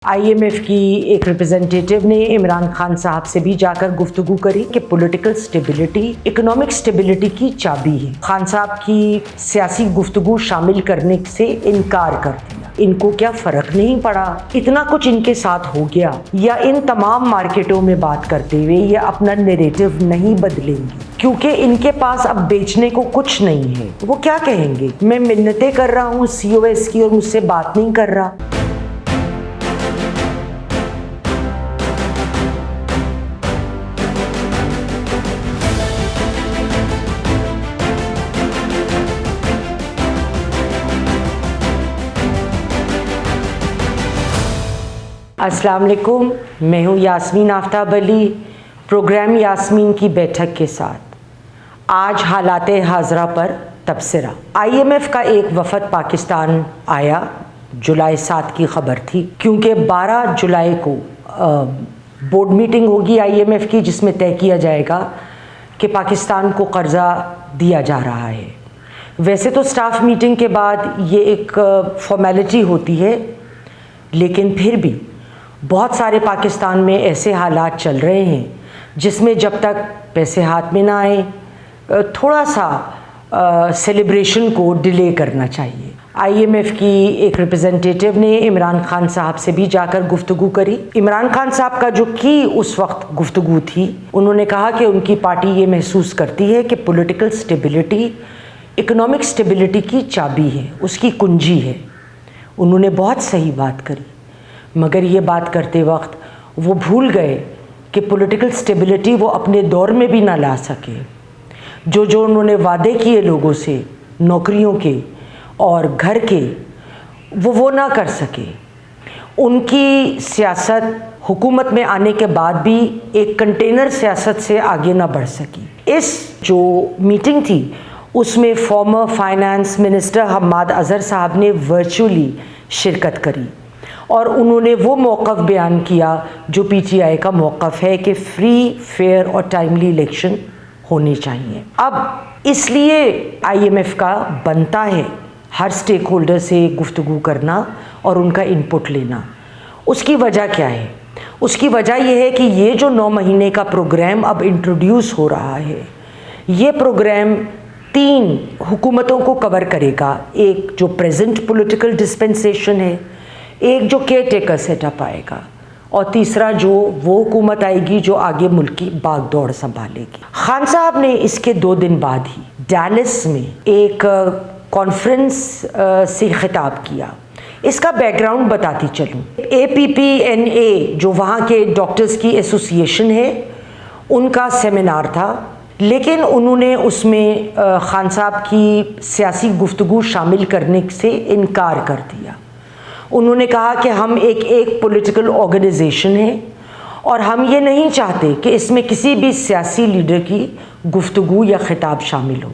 IMF کی ایک ریپرزینٹیٹیو نے عمران خان صاحب سے بھی جا کر گفتگو کری کہ پولیٹیکل سٹیبلٹی اکنامک سٹیبلٹی کی چابی ہے۔ خان صاحب کی سیاسی گفتگو شامل کرنے سے انکار کر دیا۔ ان کو کیا فرق نہیں پڑا؟ اتنا کچھ ان کے ساتھ ہو گیا یا ان تمام مارکیٹوں میں بات کرتے ہوئے یہ اپنا نیریٹو نہیں بدلیں گے کیونکہ ان کے پاس اب بیچنے کو کچھ نہیں ہے۔ وہ کیا کہیں گے؟ میں منتیں کر رہا ہوں COS کی اور مجھ سے بات نہیں کر رہا۔ السلام علیکم، میں ہوں یاسمین آفتاب علی، پروگرام یاسمین کی بیٹھک کے ساتھ۔ آج حالات حاضرہ پر تبصرہ۔ IMF کا ایک وفد پاکستان آیا، جولائی 7 کی خبر تھی کیونکہ 12 جولائی کو بورڈ میٹنگ ہوگی IMF کی جس میں طے کیا جائے گا کہ پاکستان کو قرضہ دیا جا رہا ہے۔ ویسے تو سٹاف میٹنگ کے بعد یہ ایک فارمیلٹی ہوتی ہے، لیکن پھر بھی بہت سارے پاکستان میں ایسے حالات چل رہے ہیں جس میں جب تک پیسے ہاتھ میں نہ آئیں تھوڑا سا سیلیبریشن کو ڈیلے کرنا چاہیے۔ IMF کی ایک ریپرزینٹیٹیو نے عمران خان صاحب سے بھی جا کر گفتگو کری۔ عمران خان صاحب کا جو کی اس وقت گفتگو تھی، انہوں نے کہا کہ ان کی پارٹی یہ محسوس کرتی ہے کہ پولیٹیکل سٹیبلٹی اکنامک سٹیبلٹی کی چابی ہے، اس کی کنجی ہے۔ انہوں نے بہت صحیح بات کری، مگر یہ بات کرتے وقت وہ بھول گئے کہ پولیٹیکل سٹیبلٹی وہ اپنے دور میں بھی نہ لا سکے۔ جو انہوں نے وعدے کیے لوگوں سے، نوکریوں کے اور گھر کے، وہ نہ کر سکے۔ ان کی سیاست حکومت میں آنے کے بعد بھی ایک کنٹینر سیاست سے آگے نہ بڑھ سکی۔ اس جو میٹنگ تھی اس میں former finance minister Hammad Azhar Sahab نے ورچولی شرکت کری اور انہوں نے وہ موقف بیان کیا جو PTI کا موقف ہے کہ فری، فیئر اور ٹائملی الیکشن ہونے چاہیے۔ اب اس لیے IMF کا بنتا ہے ہر سٹیک ہولڈر سے گفتگو کرنا اور ان کا انپٹ لینا۔ اس کی وجہ کیا ہے؟ اس کی وجہ یہ ہے کہ یہ جو 9 مہینے کا پروگرام اب انٹروڈیوس ہو رہا ہے، یہ پروگرام 3 حکومتوں کو کور کرے گا۔ ایک جو پریزنٹ پولیٹیکل ڈسپنسیشن ہے، ایک جو کیئر ٹیکر سیٹ اپ آئے گا، اور تیسرا جو وہ حکومت آئے گی جو آگے ملک کی باغ دوڑ سنبھالے گی۔ خان صاحب نے اس کے 2 دن بعد ہی ڈیلس میں ایک کانفرنس سے خطاب کیا۔ اس کا بیک گراؤنڈ بتاتی چلوں۔ APPNA جو وہاں کے ڈاکٹرز کی ایسوسی ایشن ہے، ان کا سیمینار تھا، لیکن انہوں نے اس میں خان صاحب کی سیاسی گفتگو شامل کرنے سے انکار کر دیا۔ انہوں نے کہا کہ ہم ایک پولیٹیکل آرگنائزیشن ہے اور ہم یہ نہیں چاہتے کہ اس میں کسی بھی سیاسی لیڈر کی گفتگو یا خطاب شامل ہو۔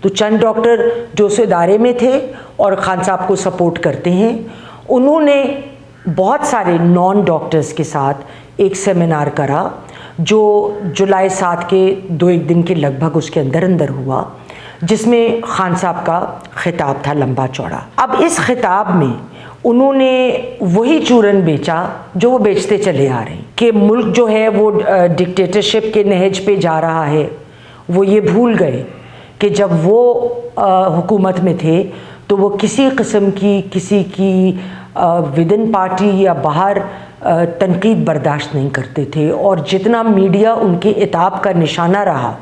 تو چند ڈاکٹر جو اس ادارے میں تھے اور خان صاحب کو سپورٹ کرتے ہیں، انہوں نے بہت سارے نان ڈاکٹرز کے ساتھ ایک سیمینار کرا جو جولائی 7 کے 2-1 دن کے لگ بھگ اس کے اندر ہوا، جس میں خان صاحب کا خطاب تھا لمبا چوڑا۔ اب اس خطاب میں انہوں نے وہی چورن بیچا جو وہ بیچتے چلے آ رہے ہیں کہ ملک جو ہے وہ ڈکٹیٹرشپ کے نہج پہ جا رہا ہے۔ وہ یہ بھول گئے کہ جب وہ حکومت میں تھے تو وہ کسی قسم کی کسی کی ودن پارٹی یا باہر تنقید برداشت نہیں کرتے تھے، اور جتنا میڈیا ان کے عتاب کا نشانہ رہا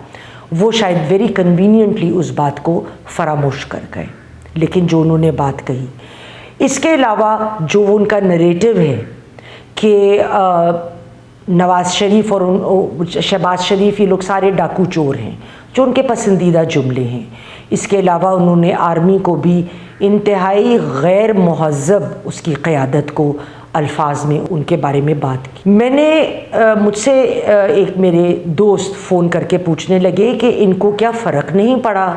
وہ شاید ویری کنوینئنٹلی اس بات کو فراموش کر گئے۔ لیکن جو انہوں نے بات کہی، اس کے علاوہ جو وہ ان کا نریٹو ہے کہ نواز شریف اور شہباز شریف یہ لوگ سارے ڈاکو چور ہیں، جو ان کے پسندیدہ جملے ہیں۔ اس کے علاوہ انہوں نے آرمی کو بھی انتہائی غیر مہذب اس کی قیادت کو الفاظ میں ان کے بارے میں بات کی۔ میں نے مجھ سے ایک میرے دوست فون کر کے پوچھنے لگے کہ ان کو کیا فرق نہیں پڑا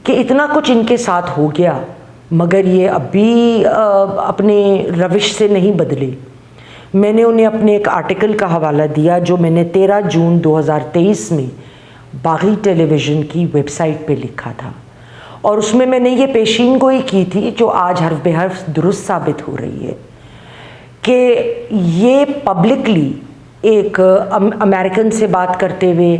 کہ اتنا کچھ ان کے ساتھ ہو گیا مگر یہ اب بھی اپنے روش سے نہیں بدلے۔ میں نے انہیں اپنے ایک آرٹیکل کا حوالہ دیا جو میں نے 13 جون 2023 میں باغی ٹیلی ویژن کی ویب سائٹ پہ لکھا تھا، اور اس میں نے یہ پیشین گوئی کی تھی جو آج حرف بے حرف درست ثابت ہو رہی ہے کہ یہ پبلکلی ایک امریکن سے بات کرتے ہوئے،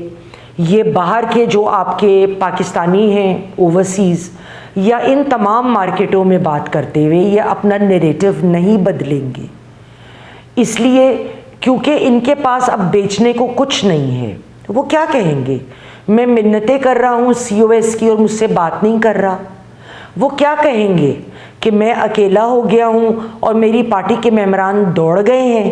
یہ باہر کے جو آپ کے پاکستانی ہیں اوورسیز یا ان تمام مارکیٹوں میں بات کرتے ہوئے یہ اپنا نیریٹو نہیں بدلیں گے، اس لیے کیونکہ ان کے پاس اب بیچنے کو کچھ نہیں ہے۔ وہ کیا کہیں گے؟ میں منتیں کر رہا ہوں سی او ایس کی اور مجھ سے بات نہیں کر رہا۔ وہ کیا کہیں گے کہ میں اکیلا ہو گیا ہوں اور میری پارٹی کے ممبران دوڑ گئے ہیں؟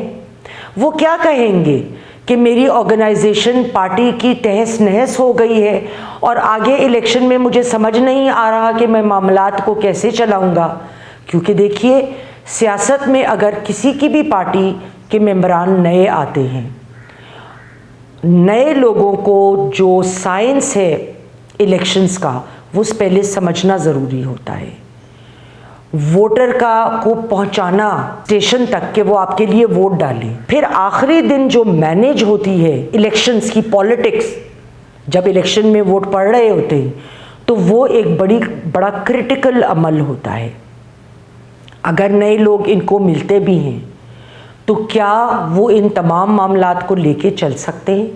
وہ کیا کہیں گے کہ میری آرگنائزیشن پارٹی کی تہس نہس ہو گئی ہے اور آگے الیکشن میں مجھے سمجھ نہیں آ رہا کہ میں معاملات کو کیسے چلاؤں گا؟ کیونکہ دیکھیے، سیاست میں اگر کسی کی بھی پارٹی کے ممبران نئے آتے ہیں، نئے لوگوں کو جو سائنس ہے الیکشنز کا وہ پہلے سمجھنا ضروری ہوتا ہے۔ ووٹر کو پہنچانا اسٹیشن تک کہ وہ آپ کے لیے ووٹ ڈالیں، پھر آخری دن جو مینیج ہوتی ہے الیکشنز کی پالیٹکس، جب الیکشن میں ووٹ پڑ رہے ہوتے ہیں تو وہ ایک بڑا کرٹیکل عمل ہوتا ہے۔ اگر نئے لوگ ان کو ملتے بھی ہیں تو کیا وہ ان تمام معاملات کو لے کے چل سکتے ہیں؟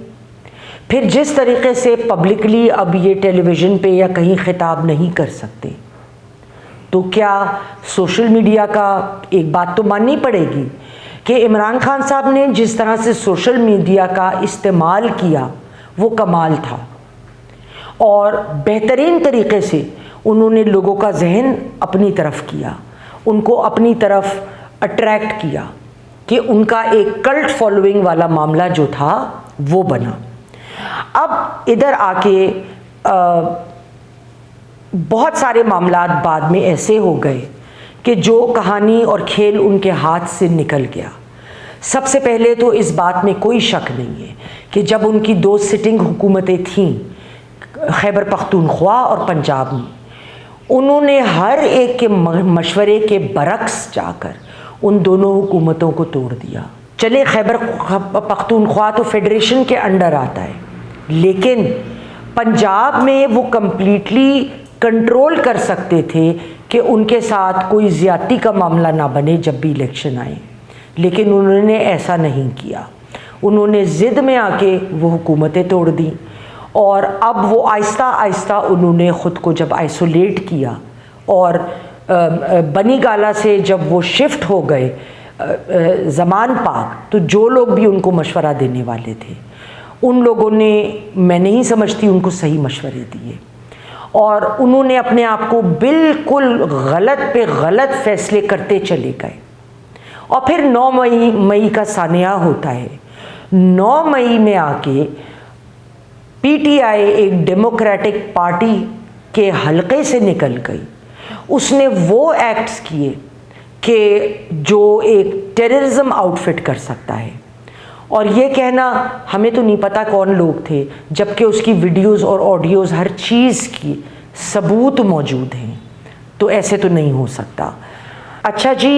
پھر جس طریقے سے پبلکلی اب یہ ٹیلی ویژن پہ یا کہیں خطاب نہیں کر سکتے، تو کیا سوشل میڈیا کا ایک بات تو ماننی پڑے گی کہ عمران خان صاحب نے جس طرح سے سوشل میڈیا کا استعمال کیا وہ کمال تھا، اور بہترین طریقے سے انہوں نے لوگوں کا ذہن اپنی طرف کیا، ان کو اپنی طرف اٹریکٹ کیا کہ ان کا ایک کلٹ فالوئنگ والا معاملہ جو تھا وہ بنا۔ اب ادھر آ کے بہت سارے معاملات بعد میں ایسے ہو گئے کہ جو کہانی اور کھیل ان کے ہاتھ سے نکل گیا۔ سب سے پہلے تو اس بات میں کوئی شک نہیں ہے کہ جب ان کی 2 سٹنگ حکومتیں تھیں خیبر پختونخوا اور پنجاب میں، انہوں نے ہر ایک کے مشورے کے برعکس جا کر ان دونوں حکومتوں کو توڑ دیا۔ چلے خیبر پختونخوا تو فیڈریشن کے انڈر آتا ہے، لیکن پنجاب میں وہ کمپلیٹلی کنٹرول کر سکتے تھے کہ ان کے ساتھ کوئی زیادتی کا معاملہ نہ بنے جب بھی الیکشن آئے، لیکن انہوں نے ایسا نہیں کیا۔ انہوں نے ضد میں آ کے وہ حکومتیں توڑ دیں، اور اب وہ آہستہ آہستہ انہوں نے خود کو جب آئسولیٹ کیا اور بنی گالا سے جب وہ شفٹ ہو گئے زمان پاک، تو جو لوگ بھی ان کو مشورہ دینے والے تھے ان لوگوں نے، میں نہیں سمجھتی ان کو صحیح مشورے دیے، اور انہوں نے اپنے آپ کو بالکل غلط پہ غلط فیصلے کرتے چلے گئے۔ اور پھر 9 مئی کا سانحہ ہوتا ہے۔ 9 مئی میں آ کے پی ٹی آئی ایک ڈیموکریٹک پارٹی کے حلقے سے نکل گئی، اس نے وہ ایکٹس کیے کہ جو ایک ٹیررزم آؤٹ فٹ کر سکتا ہے، اور یہ کہنا ہمیں تو نہیں پتہ کون لوگ تھے، جبکہ اس کی ویڈیوز اور آڈیوز ہر چیز کی ثبوت موجود ہیں، تو ایسے تو نہیں ہو سکتا۔ اچھا جی،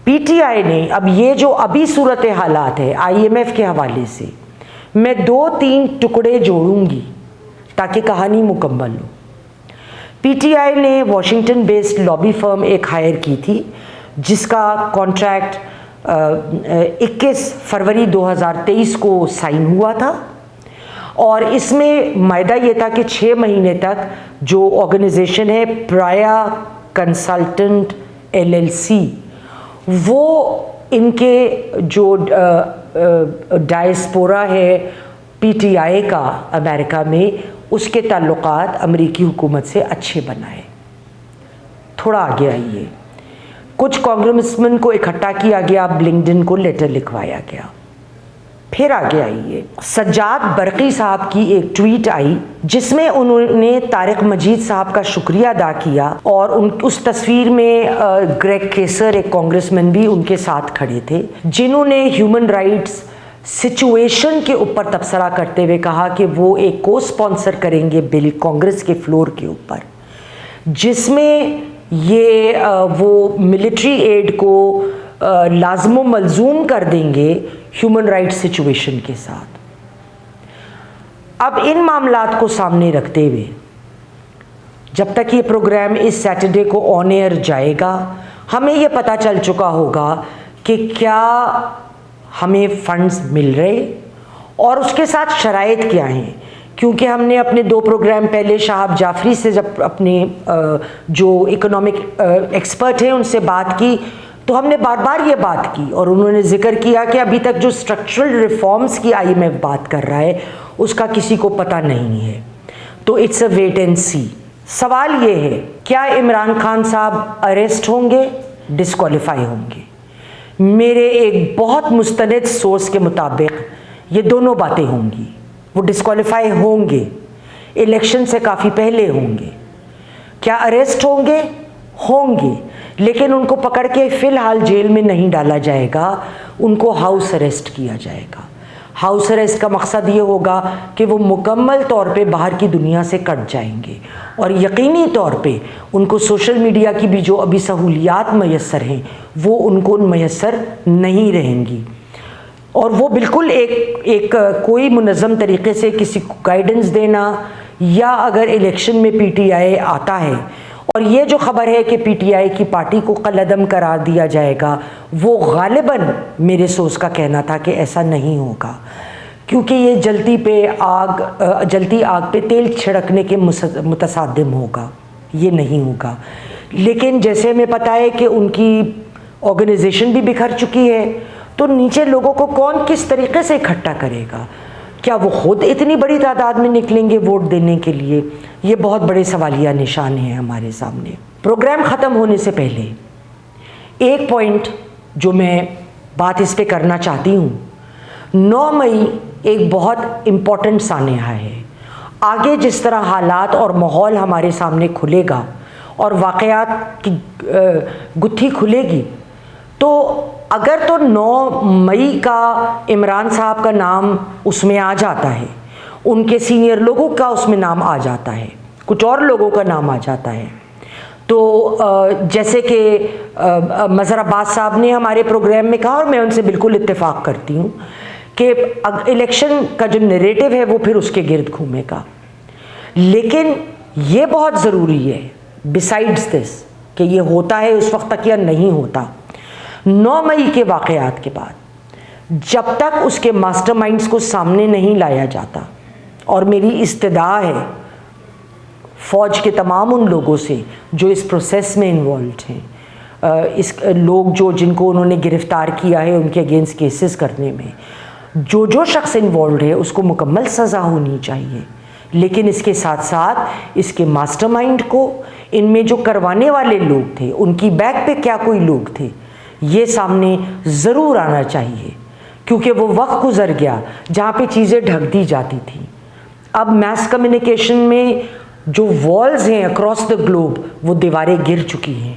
پی ٹی آئی نے اب یہ جو ابھی صورت حالات ہے آئی ایم ایف کے حوالے سے، میں 2-3 ٹکڑے جوڑوں گی تاکہ کہانی مکمل ہو۔ پی ٹی آئی نے واشنگٹن بیسڈ لابی فرم ایک ہائر کی تھی جس کا کانٹریکٹ 21 فروری 2023 کو سائن ہوا تھا، اور اس میں معاہدہ یہ تھا کہ 6 مہینے تک جو آرگنائزیشن ہے پرایا کنسلٹنٹ LLC، وہ ان کے جو ڈائسپورا ہے پی ٹی آئی کا امریکہ میں، اس کے تعلقات امریکی حکومت سے اچھے بنائے۔ تھوڑا آگے آئیے، کچھ کانگریسمین کو اکٹھا کیا گیا، بلنکڈن کو لیٹر لکھوایا گیا۔ پھر آگے آئیے، سجاد برقی صاحب کی ایک ٹویٹ آئی جس میں انہوں نے طارق مجید صاحب کا شکریہ ادا کیا، اور اس تصویر میں گریگ کیسر ایک کانگریسمین بھی ان کے ساتھ کھڑے تھے، جنہوں نے ہیومن رائٹس سچویشن کے اوپر تبصرہ کرتے ہوئے کہا کہ وہ ایک کو اسپانسر کریں گے بل کانگریس کے فلور کے اوپر، جس میں یہ وہ ملٹری ایڈ کو لازم و ملزوم کر دیں گے ہیومن رائٹ سچویشن کے ساتھ۔ اب ان معاملات کو سامنے رکھتے ہوئے جب تک یہ پروگرام اس سیٹرڈے کو آن ایئر جائے گا، ہمیں یہ پتہ چل چکا ہوگا کہ کیا ہمیں فنڈز مل رہے اور اس کے ساتھ شرائط کیا ہیں. کیونکہ ہم نے اپنے 2 پروگرام پہلے شہاب جعفری سے جب اپنے جو اکنامک ایکسپرٹ ہیں ان سے بات کی تو ہم نے بار بار یہ بات کی اور انہوں نے ذکر کیا کہ ابھی تک جو اسٹرکچرل ریفارمز کی IMF بات کر رہا ہے اس کا کسی کو پتہ نہیں ہے. تو اٹس اے ویٹ اینڈ سی. سوال یہ ہے کیا عمران خان صاحب اریسٹ ہوں گے, ڈسکوالیفائی ہوں گے؟ میرے ایک بہت مستند سورس کے مطابق یہ دونوں باتیں ہوں گی. وہ ڈسکوالیفائی ہوں گے, الیکشن سے کافی پہلے ہوں گے. کیا اریسٹ ہوں گے؟ ہوں گے, لیکن ان کو پکڑ کے فی الحال جیل میں نہیں ڈالا جائے گا, ان کو ہاؤس اریسٹ کیا جائے گا. ہاؤس اریسٹ کا مقصد یہ ہوگا کہ وہ مکمل طور پہ باہر کی دنیا سے کٹ جائیں گے اور یقینی طور پہ ان کو سوشل میڈیا کی بھی جو ابھی سہولیات میسر ہیں وہ ان کو میسر نہیں رہیں گی. اور وہ بالکل ایک کوئی منظم طریقے سے کسی کو گائیڈنس دینا, یا اگر الیکشن میں PTI آتا ہے اور یہ جو خبر ہے کہ PTI کی پارٹی کو قلعدم قرار دیا جائے گا, وہ غالباً میرے سورس کا کہنا تھا کہ ایسا نہیں ہوگا, کیونکہ یہ جلتی آگ پہ تیل چھڑکنے کے متصادم ہوگا, یہ نہیں ہوگا. لیکن جیسے ہمیں پتہ ہے کہ ان کی آرگنائزیشن بھی بکھر چکی ہے, تو نیچے لوگوں کو کون کس طریقے سے اکٹھا کرے گا؟ کیا وہ خود اتنی بڑی تعداد میں نکلیں گے ووٹ دینے کے لیے؟ یہ بہت بڑے سوالیہ نشان ہیں ہمارے سامنے. پروگرام ختم ہونے سے پہلے ایک پوائنٹ جو میں بات اس پہ کرنا چاہتی ہوں, 9 مئی ایک بہت امپورٹنٹ سانحہ ہے. آگے جس طرح حالات اور ماحول ہمارے سامنے کھلے گا اور واقعات کی گتھی کھلے گی, تو اگر تو 9 مئی کا عمران صاحب کا نام اس میں آ جاتا ہے, ان کے سینئر لوگوں کا اس میں نام آ جاتا ہے, کچھ اور لوگوں کا نام آ جاتا ہے, تو جیسے کہ مظہر عباس صاحب نے ہمارے پروگرام میں کہا اور میں ان سے بالکل اتفاق کرتی ہوں کہ الیکشن کا جو نیریٹو ہے وہ پھر اس کے گرد گھومے گا. لیکن یہ بہت ضروری ہے بیسائڈز دس کہ یہ ہوتا ہے اس وقت تک یا نہیں ہوتا. 9 مئی کے واقعات کے بعد جب تک اس کے ماسٹر مائنڈز کو سامنے نہیں لایا جاتا, اور میری استدعا ہے فوج کے تمام ان لوگوں سے جو اس پروسیس میں انوالوڈ ہیں, اس لوگ جن کو انہوں نے گرفتار کیا ہے ان کے اگینسٹ کیسز کرنے میں, جو شخص انوالوڈ ہے اس کو مکمل سزا ہونی چاہیے. لیکن اس کے ساتھ ساتھ اس کے ماسٹر مائنڈ کو, ان میں جو کروانے والے لوگ تھے, ان کی بیک پہ کیا کوئی لوگ تھے, یہ سامنے ضرور آنا چاہیے, کیونکہ وہ وقت گزر گیا جہاں پہ چیزیں ڈھک دی جاتی تھیں. اب میس کمیونیکیشن میں جو والز ہیں اکراس دا گلوب وہ دیواریں گر چکی ہیں.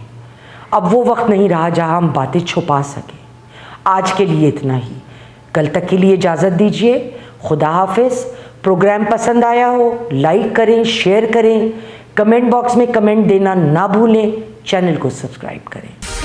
اب وہ وقت نہیں رہا جہاں ہم باتیں چھپا سکیں. آج کے لیے اتنا ہی, کل تک کے لیے اجازت دیجیے. خدا حافظ. پروگرام پسند آیا ہو لائک کریں, شیئر کریں, کمنٹ باکس میں کمنٹ دینا نہ بھولیں, چینل کو سبسکرائب کریں.